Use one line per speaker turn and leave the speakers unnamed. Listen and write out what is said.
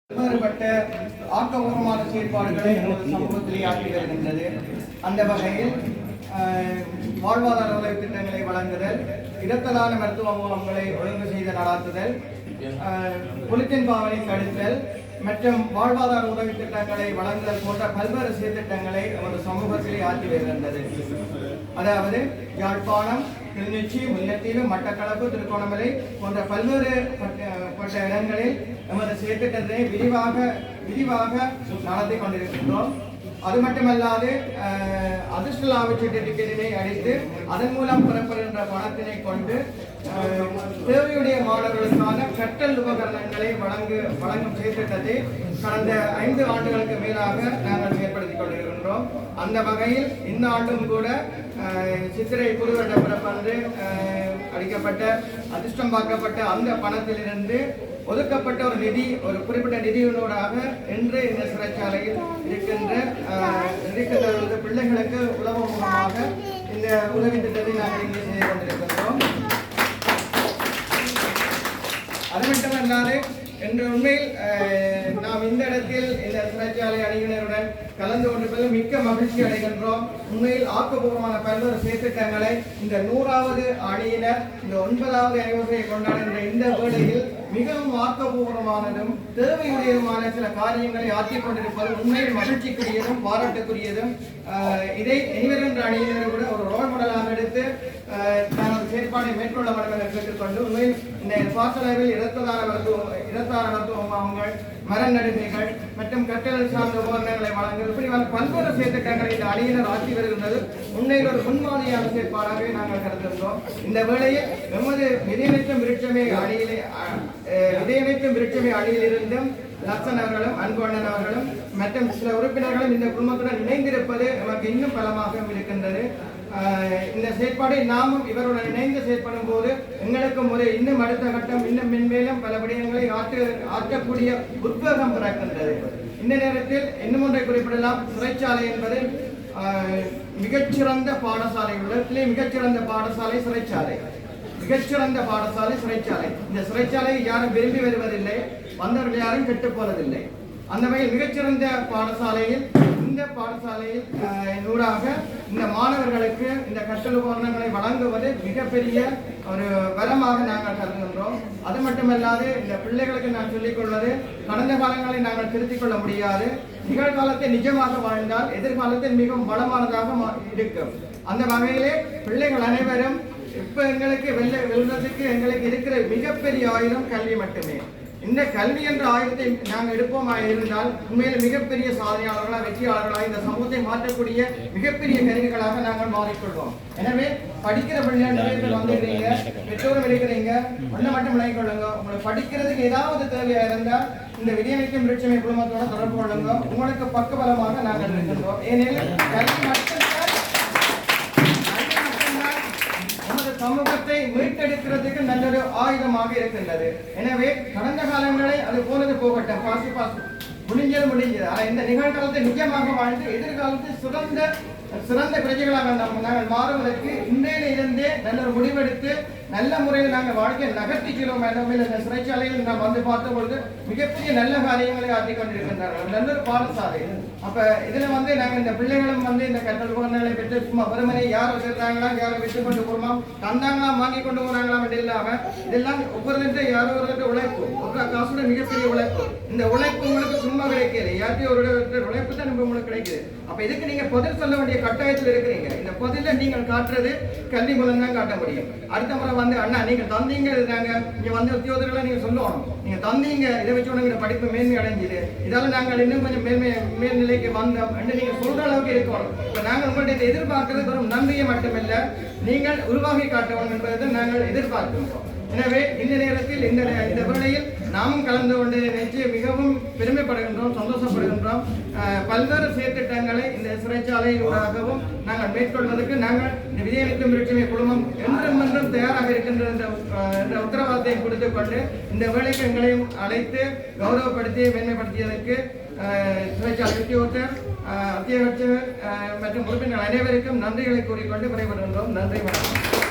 பல்வேறுபட்ட ஆக்கப்பூர்வமான செயற்பாடுகளை நமது சமூகத்திலே ஆற்றி வருகின்றது. அந்த வகையில் வாழ்வாதார உதவி திட்டங்களை வழங்குதல், இரத்ததான மருத்துவ முகாம்களை ஒழுங்கு செய்து நடாத்துதல், பொலித்தீன் பாவனை தடுத்தல் மற்றும் வாழ்வாதார உதவி திட்டங்களை வழங்குதல் போன்ற பல்வேறு செயற்திட்டங்களை நமது சமூகத்திலே ஆற்றி வருகின்றது. அதாவது யாழ்ப்பாணம், கிளிநொச்சி, முல்லைத்தீவு, மட்டக்களப்பு, திருகோணமலை போன்ற பல்வேறு பட்ட இடங்களில் நமது செயற்திட்டத்தை விரிவாக நடத்தி கொண்டிருக்கின்றோம். அது மட்டுமல்லாது அதிர்ஷ்ட லாபச்சீட்டு டிக்கெட்டினை அடித்து அதன் மூலம் பெறப்படுகின்ற பணத்தினை கொண்டு தேவையுடைய மாணவர்களுக்கான கற்றல் உபகரணங்களை வழங்கும் செயற்திட்டத்தை கடந்த 5 ஆண்டுகளுக்கு மேலாக நாங்கள் செயற்படுத்திக் கொண்டிருக்கின்றோம். அந்த வகையில் இந்த ஆண்டும் கூட சித்திரை புதுவருட பிறப்பன்று அளிக்கப்பட்ட அதிர்ஷ்டம் பார்க்கப்பட்ட அந்த பணத்திலிருந்து ஒதுக்கப்பட்ட ஒரு குறிப்பிட்ட நிதியினூடாக இன்று இந்த சிறைச்சாலையில் இருக்கின்ற பிள்ளைகளுக்கு உதவும் மூலமாக இந்த உதவி திட்டத்தை நாங்கள் இங்கே செய்து கொண்டிருக்கின்றோம். அது மட்டுமல்லாது இன்று உண்மையில் நாம் இந்த இடத்தில் இந்த சிறைச்சாலை அணியினருடன் கலந்து கொண்டிருப்பதில் மிக்க மகிழ்ச்சி அடைகின்றோம். உண்மையில் ஆக்கப்பூர்வமான பல்வேறு செயற்திட்டங்களை இந்த 100வது அணியினர் இந்த 9வது அனிவர்சரியை கொண்டாடுகின்ற இந்த வேளையில் மிகவும் ஆக்கப்பூர்வமானதும் தேவையுடையதுமான சில காரியங்களை ஆற்றிக் கொண்டிருப்பது உண்மையில் மகிழ்ச்சிக்குரியதும் பாராட்டுக்குரியதும். இதை இனிவருகின்ற அணியினர் கூட ஒரு ரோல் மாடலாக எடுத்து நான் செயற்பாடை மேற்கொள்ள வேண்டும் என கேட்டுக்கொண்டு உண்மையில் இந்த பாசளவில் இரத்ததான மருத்துவ முகாம்கள், மரம் நடுகைகள் மற்றும் கற்றல் சார்ந்த உபகரணங்களை வழங்குவது இப்படி பல்வேறு செயற்திட்டங்களை இந்த அணியினர் ஆற்றி வருகின்றது. உண்மையில் ஒரு முன்மாதிரியான செயற்பாடாகவே நாங்கள் கருதுகின்றோம். இந்த வேளையில் எமது விதையமைக்கும் விருட்சமே அணியிலிருந்தும் லட்சன் அவர்களும், அன்பண்ணன் அவர்களும் மற்றும் சில உறுப்பினர்களும் இந்த குடும்பத்துடன் இணைந்திருப்பது நமக்கு இன்னும் பலமாக இருக்கின்றது. இந்த செயற்பாடை நாமும் இவருடன் இணைந்து செயற்படும் போது எங்களுக்கும் ஒரு இன்னும் அடுத்த கட்டம் இன்னும் மென்மேலும் பல விடயங்களை ஆற்றக்கூடிய உத்வேகம் பிறக்கின்றது. இந்த நேரத்தில் இன்னும் ஒன்றை குறிப்பிடலாம். சிறைச்சாலை என்பது மிகச்சிறந்த பாடசாலை, உலகத்திலே மிகச்சிறந்த பாடசாலை சிறைச்சாலை, மிகச்சிறந்த பாடசாலை சிறைச்சாலை. இந்த சிறைச்சாலை யாரும் விரும்பி வருவதில்லை, வந்தவர்கள் யாரும் கெட்டு போவதில்லை. அந்த வகையில் மிகச்சிறந்த பாடசாலையில் இந்த பாடசாலையில் ஊடாக இந்த மாணவர்களுக்கு இந்த கற்றல் உபகரணங்களை வழங்குவது மிகப்பெரிய ஒரு வரமாக நாங்கள் கருதுகின்றோம். அது மட்டுமல்லாது இந்த பிள்ளைகளுக்கு நான் சொல்லிக் கொள்வது, கடந்த காலங்களை நாங்கள் திருத்திக் கொள்ள முடியாது. நிகழ்காலத்தை நிஜமாக வாழ்ந்தால் எதிர்காலத்தில் மிகவும் வளமானதாக இருக்கும். அந்த வகையிலே பிள்ளைகள் அனைவரும் இப்ப எங்களுக்கு வெல்வதற்கு எங்களுக்கு இருக்கிற மிகப்பெரிய ஆயுதம் கல்வி மட்டுமே. இந்த கல்வி என்ற ஆயுதத்தை நாங்கள் எடுப்போமாக இருந்தால் உண்மையில் மிகப்பெரிய சாதனையாளர்களாக, வெற்றியாளர்களாக இந்த சமூகத்தை மாற்றக்கூடிய மிகப்பெரிய கருவிகளாக நாங்கள் மாறிக்கொள்வோம். எனவே படிக்கிற பிள்ளைகள் வந்துடுறீங்க, பெற்றோரும் இருக்கிறீங்க, ஒன்றை மட்டும் விளங்கிக் கொள்ளுங்க. உங்களுக்கு படிக்கிறதுக்கு ஏதாவது தேவையா இருந்தால் இந்த விடியமைக்கும் விருட்சமை குடும்பத்தோட தொடர்பு கொள்ளுங்க. உங்களுக்கு பக்கபலமாக நாங்கள் இருக்கின்றோம். ஏனெனில் கல்வி மட்டும்தான் சமூகத்தை மீட்டெடுக்கிறதுக்கு நல்லொரு ஆயுதமாக இருக்கின்றது. எனவே கடந்த காலங்களை அது போனது போகட்டும், பாசு முடிஞ்சது. ஆனால் இந்த நிகழ்காலத்தை நிஜமாக வாழ்ந்து எதிர்காலத்தில் சிறந்த பிரஜைகளாக நாங்கள் மாறுவதற்கு இன்றையிலிருந்தே நல்ல ஒரு முடிவெடுத்து நல்ல முறையில் நாங்கள் வாழ்க்கையை நகர்த்திக்கிறோம். இந்த சிறைச்சாலையில் நாம் வந்து பார்த்த பொழுது மிகப்பெரிய நல்ல காரியங்களை ஆற்றிக் கொண்டிருக்கின்றார்கள். நல்ல ஒரு பாடசாலை. அப்ப இதுல நாங்கள் இந்த பிள்ளைகளும் இந்த கற்றல் உபகரணங்களை பெற்று சும்மா வெறுமனை யார் வச்சிருக்காங்களா, யாரும் விட்டு கொண்டு போறோமா, தந்தாங்களா, வாங்கி கொண்டு போறாங்களா இல்லாம இதெல்லாம் ஒவ்வொருத்தர் யாரோ ஒருத்தர் உழைப்பு, ஒரு காசுட மிகப்பெரிய உழைப்பு. இந்த உழைப்பு உங்களுக்கு சும்மா கிடைக்கிறது, யார்கிட்டயும் ஒரு உழைப்பு தான் உங்களுக்கு கிடைக்குது. அப்ப இதுக்கு நீங்க பதில் சொல்ல வேண்டிய கட்டாயத்தில் இருக்கிறீங்க. இந்த பதில நீங்கள் காட்டுறது கல்வி மூலம் தான் காட்ட முடியும். அடுத்த முறை அண்ணா நீங்க தந்தீங்க, இங்க உத்தியோகங்களை நீங்க சொல்லணும், நீங்க தந்தீங்க, இதை வச்சு உனக்கு படிப்பு மேன்மை அடைஞ்சுது, இதால நாங்கள் இன்னும் கொஞ்சம் மேல்நிலைக்கு வந்தோம் என்று நீங்க சொல்ற அளவுக்கு இருக்கணும். இப்ப நாங்கள் உங்கள்கிட்ட எதிர்பார்க்கிறது வெறும் நன்றியை மட்டுமில்ல, நீங்கள் உருவாகி காட்டணும் என்பதை நாங்கள் எதிர்பார்க்கின்றோம். எனவே இந்த நேரத்தில் இந்த வேளையில் நாமும் கலந்து கொண்டு நினைச்சு மிகவும் பெருமைப்படுகின்றோம், சந்தோஷப்படுகின்றோம். பல்வேறு செயற்திட்டங்களை இந்த சிறைச்சாலையினூடாகவும் நாங்கள் மேற்கொள்வதற்கு நாங்கள் இந்த விஜயமைக்கும் விருட்சமை குழுமம் என்றும் தயாராக இருக்கின்ற என்ற உத்தரவாதத்தை கொடுத்துக் கொண்டு இந்த வேலைக்கு எங்களையும் அழைத்து கௌரவப்படுத்தி மேன்மைப்படுத்தியதற்கு சிறைச்சாலை உத்தியோகத்தர், அத்தியட்சகர் மற்றும் உறுப்பினர் அனைவருக்கும் நன்றிகளை கூறிக்கொண்டு விடைபெறுகின்றோம். நன்றி, வணக்கம்.